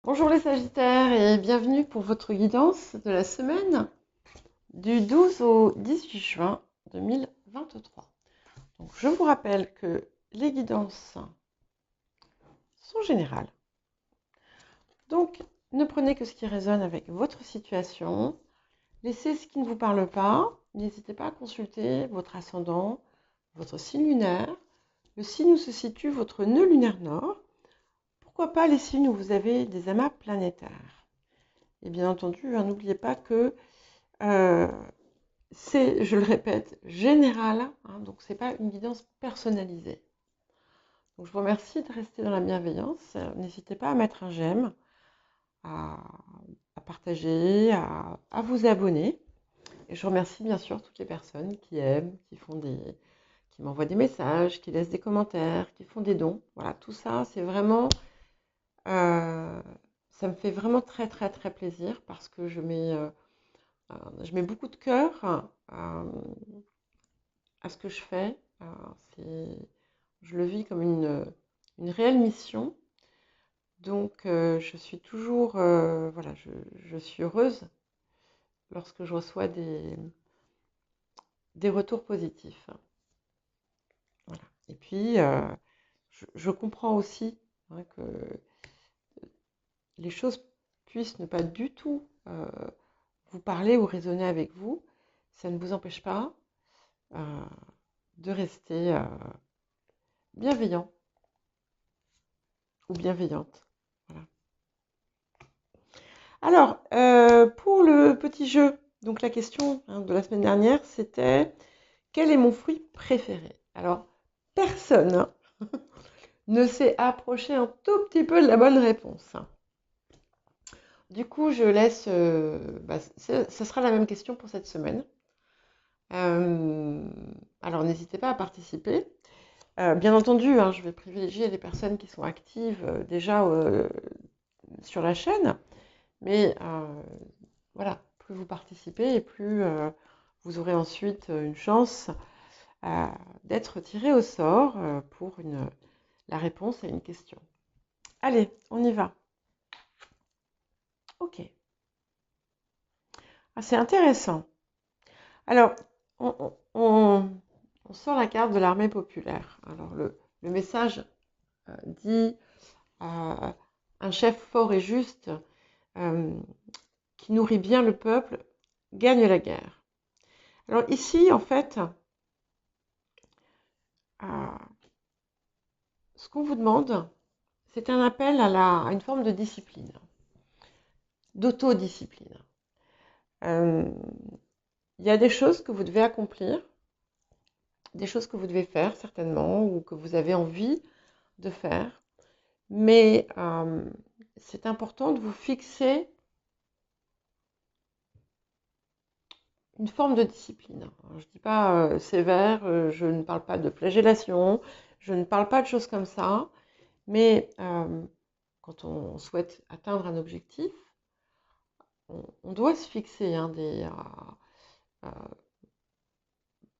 Bonjour les Sagittaires et bienvenue pour votre guidance de la semaine du 12 au 18 juin 2023. Donc, je vous rappelle que les guidances sont générales. Donc, ne prenez que ce qui résonne avec votre situation. Laissez ce qui ne vous parle pas. N'hésitez pas à consulter votre ascendant, votre signe lunaire, le signe où se situe votre nœud lunaire nord. Pourquoi pas les signes où vous avez des amas planétaires. Et bien entendu, n'oubliez pas que c'est, je le répète, général, donc ce n'est pas une guidance personnalisée. Donc je vous remercie de rester dans la bienveillance. N'hésitez pas à mettre un j'aime, à, partager, à vous abonner. Et je remercie bien sûr toutes les personnes qui aiment, qui m'envoient des messages, qui laissent des commentaires, qui font des dons. Voilà, tout ça, c'est vraiment, ça me fait vraiment très très très plaisir parce que je mets beaucoup de cœur à ce que je fais. Je le vis comme une réelle mission. Donc, je suis toujours, voilà, je suis heureuse lorsque je reçois des retours positifs. Voilà. Et puis, je comprends aussi que les choses puissent ne pas du tout vous parler ou résonner avec vous. Ça ne vous empêche pas de rester bienveillant ou bienveillante. Voilà. Alors, pour le petit jeu, donc la question de la semaine dernière, c'était quel est mon fruit préféré? Alors, personne ne s'est approché un tout petit peu de la bonne réponse. Du coup, je laisse. Ce sera la même question pour cette semaine. Alors, n'hésitez pas à participer. Bien entendu, je vais privilégier les personnes qui sont actives déjà sur la chaîne. Mais voilà, plus vous participez et plus vous aurez ensuite une chance d'être tiré au sort pour la réponse à une question. Allez, on y va. Ok. Ah, c'est intéressant. Alors, on sort la carte de l'armée populaire. Alors, le message dit un chef fort et juste qui nourrit bien le peuple gagne la guerre. Alors ici, en fait, ce qu'on vous demande, c'est un appel à une forme de discipline, d'autodiscipline. Il y a des choses que vous devez accomplir, des choses que vous devez faire certainement, ou que vous avez envie de faire, mais c'est important de vous fixer une forme de discipline. Alors, je ne dis pas sévère, je ne parle pas de flagellation, je ne parle pas de choses comme ça, mais quand on souhaite atteindre un objectif, on doit se fixer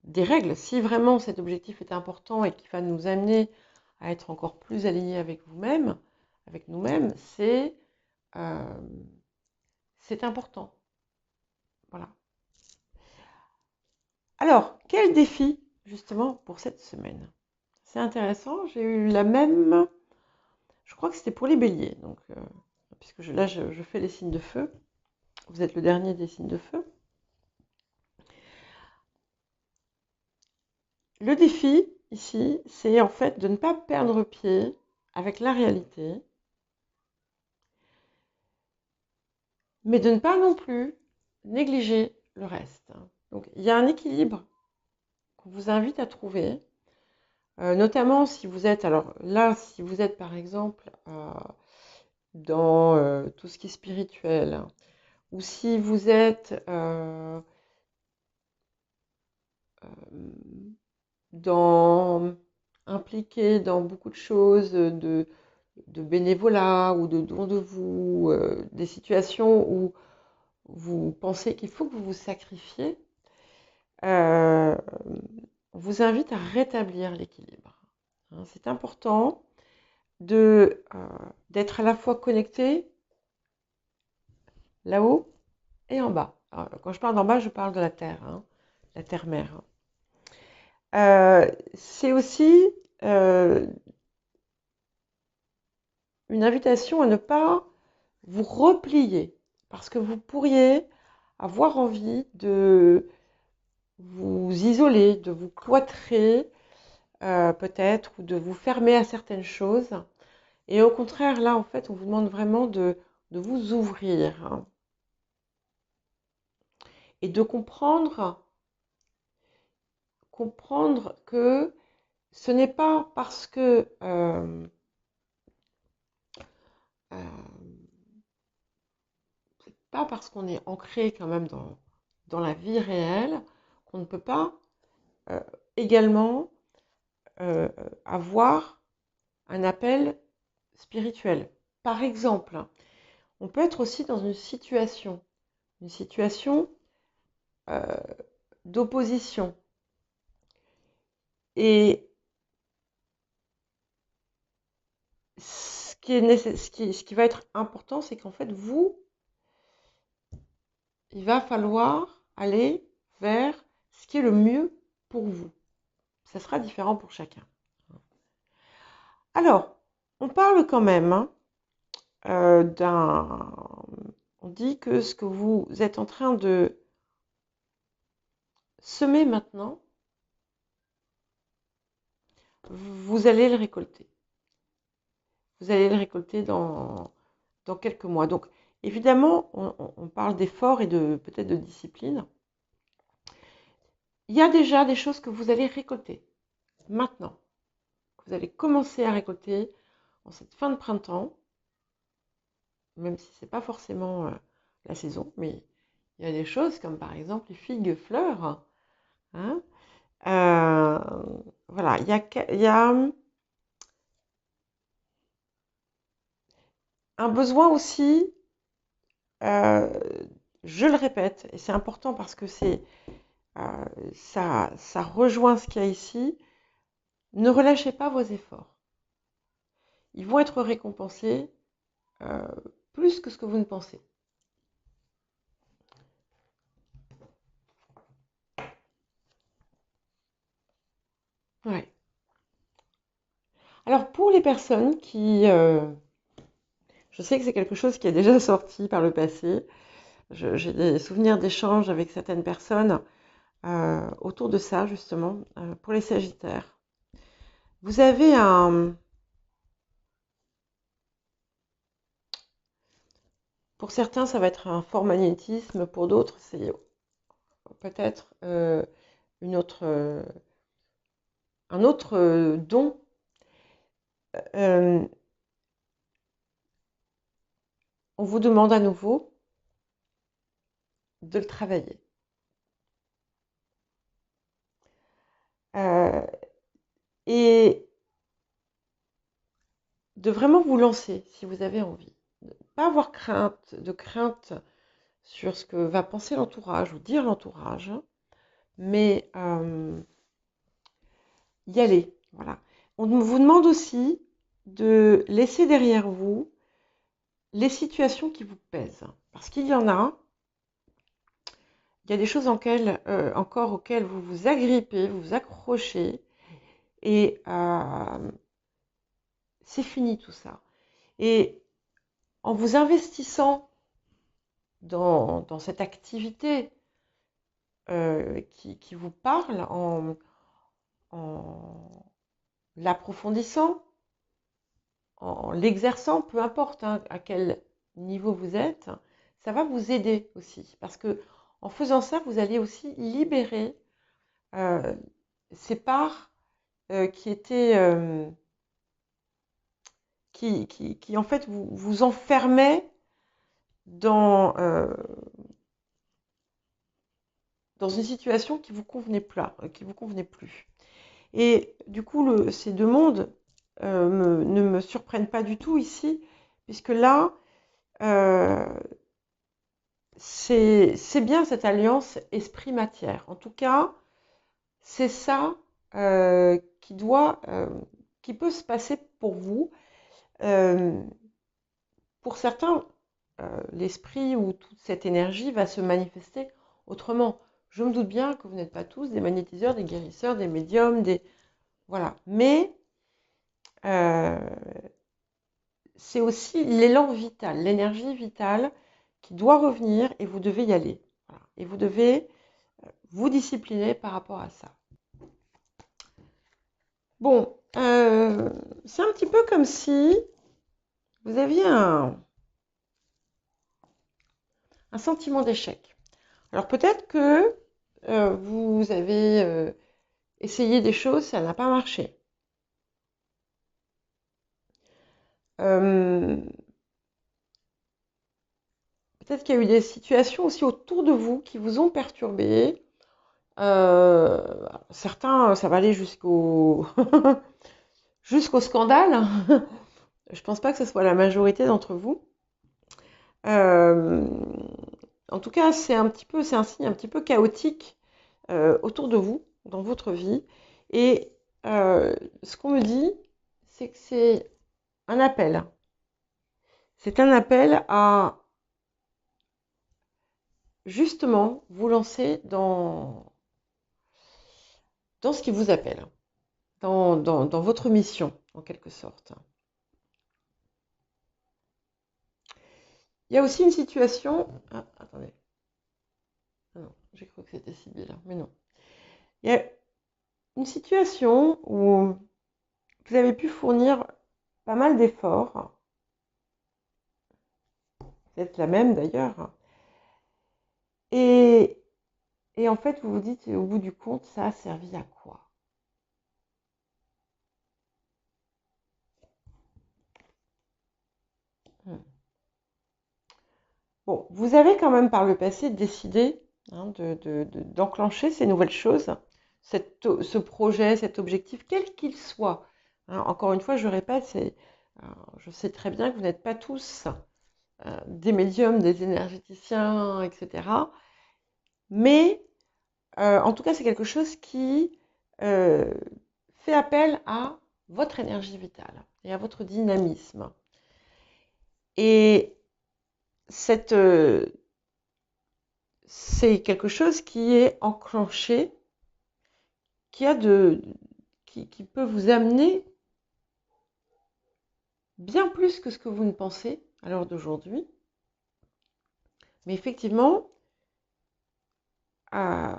des règles. Si vraiment cet objectif est important et qui va nous amener à être encore plus alignés avec vous-même, avec nous-mêmes, c'est important. Voilà. Alors, quel défi justement pour cette semaine? C'est intéressant, j'ai eu la même, je crois que c'était pour les béliers, donc, puisque là je fais les signes de feu, vous êtes le dernier des signes de feu. Le défi ici, c'est en fait de ne pas perdre pied avec la réalité, mais de ne pas non plus négliger le reste. Donc il y a un équilibre qu'on vous invite à trouver, notamment si vous êtes, alors là, si vous êtes par exemple dans tout ce qui est spirituel, ou si vous êtes impliqué dans beaucoup de choses de bénévolat ou de don de vous, des situations où vous pensez qu'il faut que vous vous sacrifiez, on vous invite à rétablir l'équilibre. C'est important d'être à la fois connecté là-haut et en bas. Alors, quand je parle d'en bas, je parle de la Terre, hein, la Terre-Mère. C'est aussi une invitation à ne pas vous replier, parce que vous pourriez avoir envie de vous isoler, de vous cloîtrer, peut-être, ou de vous fermer à certaines choses. Et au contraire, là, en fait, on vous demande vraiment de vous ouvrir, hein, et de comprendre que ce n'est pas parce que euh, pas parce qu'on est ancré quand même dans la vie réelle qu'on ne peut pas euh, également avoir un appel spirituel. Par exemple, on peut être aussi dans une situation euh, d'opposition. Et ce qui va être important, c'est qu'en fait, il va falloir aller vers ce qui est le mieux pour vous. Ça sera différent pour chacun. Alors, on parle quand même, hein, on dit que ce que vous êtes en train de semer maintenant, vous allez le récolter. Vous allez le récolter dans quelques mois. Donc, évidemment, on parle d'effort et peut-être de discipline. Il y a déjà des choses que vous allez récolter maintenant, que vous allez commencer à récolter en cette fin de printemps, même si ce n'est pas forcément la saison, mais il y a des choses comme par exemple les figues fleurs, hein. Voilà, il y a un besoin aussi, euh, je le répète, et c'est important parce que ça rejoint ce qu'il y a ici, ne relâchez pas vos efforts. Ils vont être récompensés euh, plus que ce que vous ne pensez. Ouais. Alors pour les personnes je sais que c'est quelque chose qui est déjà sorti par le passé, j'ai des souvenirs d'échanges avec certaines personnes autour de ça justement, pour les Sagittaires. Vous avez pour certains ça va être un fort magnétisme, pour d'autres c'est peut-être un autre don. Euh, on vous demande à nouveau de le travailler. Euh, et de vraiment vous lancer si vous avez envie. Ne pas avoir crainte sur ce que va penser l'entourage ou dire l'entourage, mais y aller. Voilà. On vous demande aussi de laisser derrière vous les situations qui vous pèsent. Parce qu'il y en a, il y a des choses encore auxquelles vous vous agrippez, vous vous accrochez, et c'est fini tout ça. Et en vous investissant dans cette activité qui vous parle, en l'approfondissant, en l'exerçant, peu importe hein, à quel niveau vous êtes, ça va vous aider aussi. Parce que en faisant ça, vous allez aussi libérer euh, ces parts qui étaient, qui en fait vous enfermaient dans, dans une situation qui vous convenait qui vous convenait plus. Et du coup, ces deux mondes ne me surprennent pas du tout ici, puisque là, euh, c'est bien cette alliance esprit-matière. En tout cas, c'est ça qui peut se passer pour vous. Euh, pour certains, l'esprit ou toute cette énergie va se manifester autrement. Je me doute bien que vous n'êtes pas tous des magnétiseurs, des guérisseurs, des médiums, voilà. Mais c'est aussi l'élan vital, l'énergie vitale qui doit revenir et vous devez y aller. Voilà. Et vous devez vous discipliner par rapport à ça. Bon, c'est un petit peu comme si vous aviez un sentiment d'échec. Alors peut-être que vous avez essayé des choses, ça n'a pas marché. Peut-être qu'il y a eu des situations aussi autour de vous qui vous ont perturbé. Certains, ça va aller jusqu'au jusqu'au scandale. Je pense pas que ce soit la majorité d'entre vous. En tout cas, c'est un signe un petit peu chaotique autour de vous, dans votre vie. Et ce qu'on me dit, c'est que c'est un appel. C'est un appel à justement vous lancer dans ce qui vous appelle, dans votre mission, en quelque sorte. Il y a aussi une situation... Ah, attendez. Ah non, j'ai cru que c'était Sybille, mais non. Il y a une situation où vous avez pu fournir pas mal d'efforts, peut-être la même d'ailleurs, et en fait vous vous dites, au bout du compte, ça a servi à quoi? Bon, vous avez quand même par le passé décidé d'enclencher ces nouvelles choses, ce projet, cet objectif, quel qu'il soit. Encore une fois, je répète, je sais très bien que vous n'êtes pas tous des médiums, des énergéticiens, etc. Mais en tout cas, c'est quelque chose qui fait appel à votre énergie vitale et à votre dynamisme. Et c'est quelque chose qui est enclenché, qui peut vous amener bien plus que ce que vous ne pensez à l'heure d'aujourd'hui. Mais effectivement, il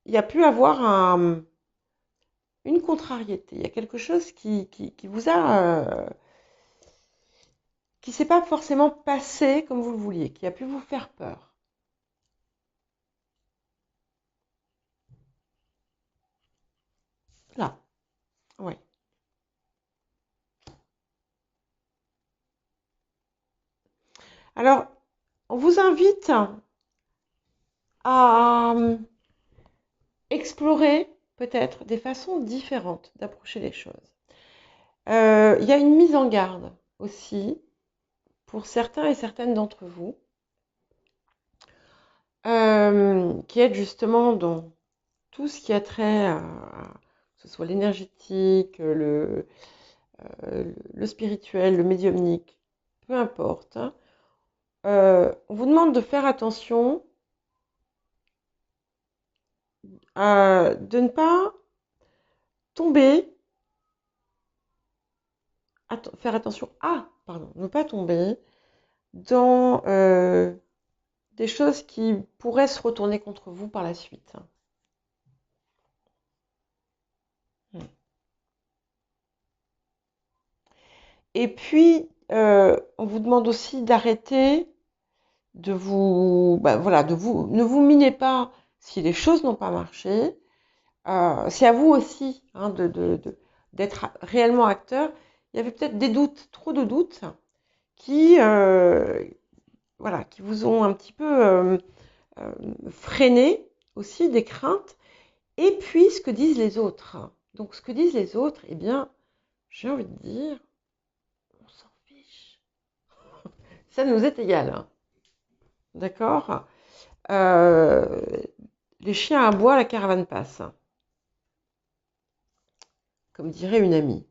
y a pu avoir une contrariété. Il y a quelque chose qui vous a... qui ne s'est pas forcément passé comme vous le vouliez, qui a pu vous faire peur. Là, oui. Alors, on vous invite à explorer peut-être des façons différentes d'approcher les choses. Il y a une mise en garde aussi pour certains et certaines d'entre vous qui est justement dans tout ce qui a trait à que ce soit l'énergétique, le spirituel, le médiumnique, peu importe. On vous demande de faire attention de ne pas tomber, faire attention ne pas tomber dans des choses qui pourraient se retourner contre vous par la suite. Et puis, on vous demande aussi d'arrêter de vous... ne vous minez pas si les choses n'ont pas marché. C'est à vous aussi d'être réellement acteur. Il y avait peut-être des doutes, trop de doutes, qui vous ont un petit peu freiné aussi, des craintes. Et puis, ce que disent les autres. Donc, ce que disent les autres, eh bien, j'ai envie de dire, on s'en fiche. Ça nous est égal. D'accord Les chiens aboient, la caravane passe. Comme dirait une amie.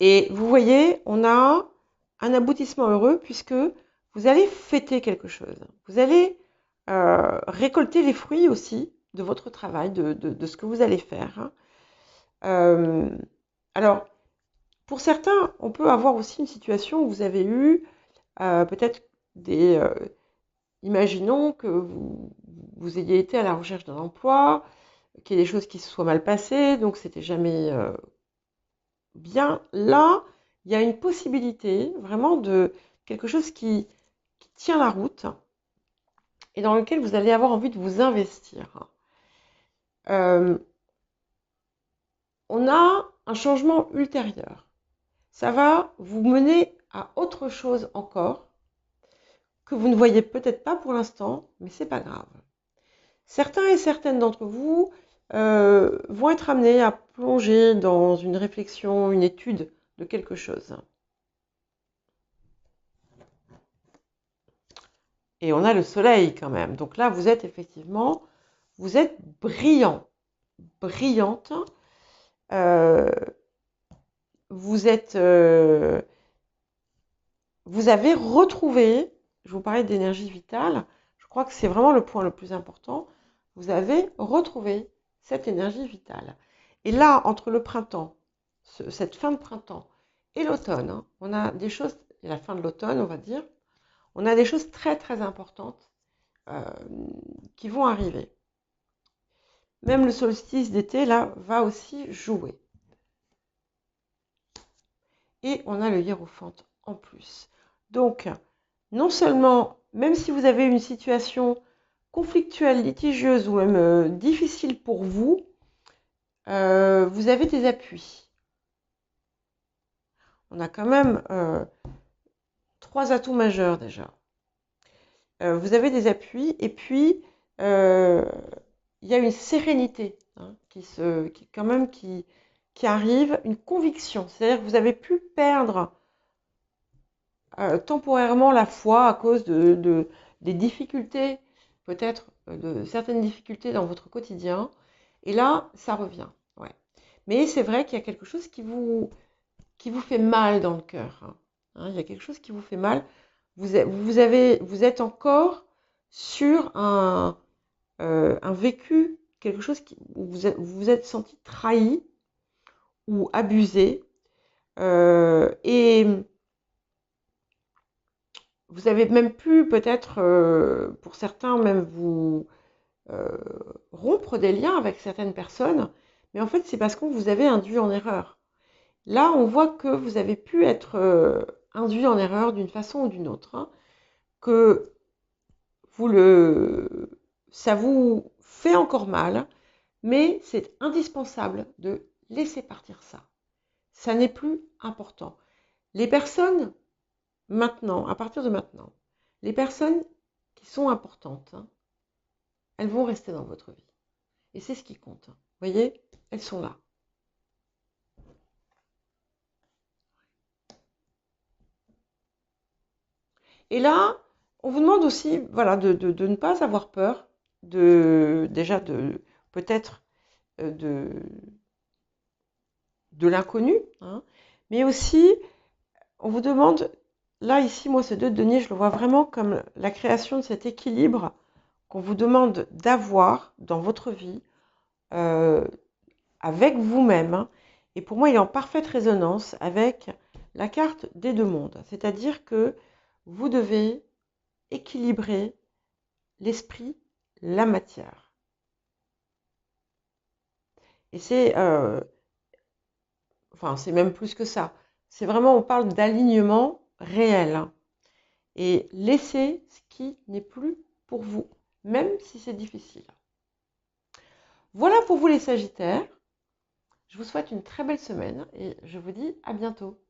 Et vous voyez, on a un aboutissement heureux puisque vous allez fêter quelque chose. Vous allez récolter les fruits aussi de votre travail, de ce que vous allez faire. Alors, pour certains, on peut avoir aussi une situation où vous avez eu peut-être des... imaginons que vous ayez été à la recherche d'un emploi, qu'il y ait des choses qui se soient mal passées, donc c'était jamais bien. Là, il y a une possibilité vraiment de quelque chose qui tient la route et dans lequel vous allez avoir envie de vous investir. On a un changement ultérieur. Ça va vous mener à autre chose encore que vous ne voyez peut-être pas pour l'instant, mais c'est pas grave. Certains et certaines d'entre vous vont être amenés à plonger dans une réflexion, une étude de quelque chose. Et on a le soleil quand même. Donc là, vous êtes effectivement, vous êtes brillant, brillante. Vous avez retrouvé, je vous parlais d'énergie vitale, je crois que c'est vraiment le point le plus important, vous avez retrouvé cette énergie vitale. Et là, entre le printemps, cette fin de printemps et l'automne, on a des choses, et la fin de l'automne, on va dire, on a des choses très très importantes qui vont arriver. Même le solstice d'été, là, va aussi jouer. Et on a le hiérophante en plus. Donc, non seulement, même si vous avez une situation conflictuelle, litigieuse ou même difficile pour vous, vous avez des appuis. On a quand même 3 atouts majeurs déjà. Vous avez des appuis et puis il y a une sérénité qui arrive, une conviction. C'est-à-dire que vous avez pu perdre temporairement la foi à cause des difficultés, peut-être de certaines difficultés dans votre quotidien. Et là, ça revient. Ouais. Mais c'est vrai qu'il y a quelque chose qui vous fait mal dans le cœur. Il y a quelque chose qui vous fait mal. Vous êtes encore sur un vécu, quelque chose où vous vous êtes senti trahi ou abusé. Et vous avez même pu peut-être, pour certains, même vous rompre des liens avec certaines personnes. Mais en fait, c'est parce qu'on vous avait induit en erreur. Là, on voit que vous avez pu être induit en erreur d'une façon ou d'une autre, que ça vous fait encore mal, mais c'est indispensable de laisser partir ça. Ça n'est plus important. Les personnes, maintenant, à partir de maintenant, les personnes qui sont importantes, elles vont rester dans votre vie. Et c'est ce qui compte. Vous voyez, elles sont là. Et là, on vous demande aussi, voilà, de ne pas avoir peur, déjà peut-être de l'inconnu, mais aussi, on vous demande, là, ici, moi, ce 2 de denier, je le vois vraiment comme la création de cet équilibre qu'on vous demande d'avoir dans votre vie avec vous-même. Et pour moi, il est en parfaite résonance avec la carte des 2 mondes. C'est-à-dire que vous devez équilibrer l'esprit, la matière. Et c'est même plus que ça. C'est vraiment, on parle d'alignement réel. Et laissez ce qui n'est plus pour vous, même si c'est difficile. Voilà pour vous les Sagittaires. Je vous souhaite une très belle semaine et je vous dis à bientôt.